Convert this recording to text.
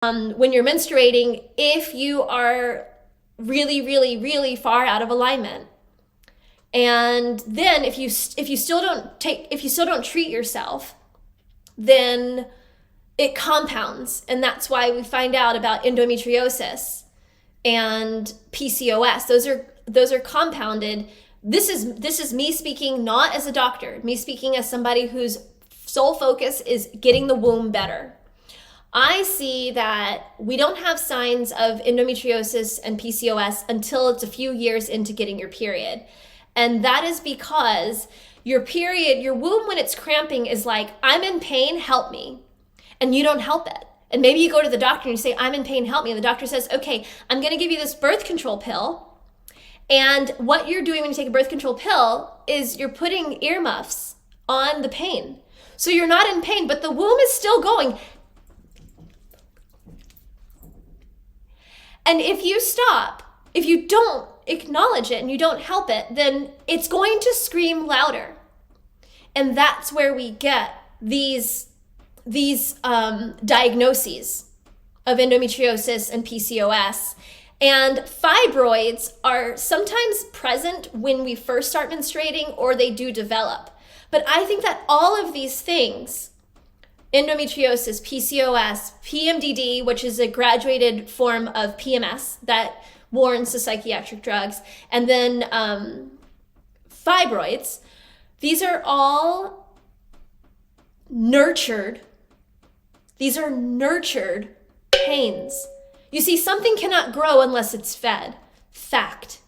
when you're menstruating if you are really, really, really far out of alignment. And then if you still don't treat yourself, then it compounds. And that's why we find out about endometriosis and PCOS. Those are compounded. This is me speaking not as a doctor, me speaking as somebody whose sole focus is getting the womb better. I see that we don't have signs of endometriosis and PCOS until it's a few years into getting your period. And that is because your period, your womb when it's cramping is like, I'm in pain, help me. And you don't help it. And maybe you go to the doctor and you say, I'm in pain, help me. And the doctor says, okay, I'm going to give you this birth control pill. And what you're doing when you take a birth control pill is you're putting earmuffs on the pain. So you're not in pain, but the womb is still going. And if you stop, if you don't acknowledge it and you don't help it, then it's going to scream louder. And that's where we get these diagnoses of endometriosis and PCOS. And fibroids are sometimes present when we first start menstruating, or they do develop. But I think that all of these things, endometriosis, PCOS, PMDD, which is a graduated form of PMS that warrants the psychiatric drugs, and then fibroids, these are all nurtured. These are nurtured pains. You see, something cannot grow unless it's fed. Fact.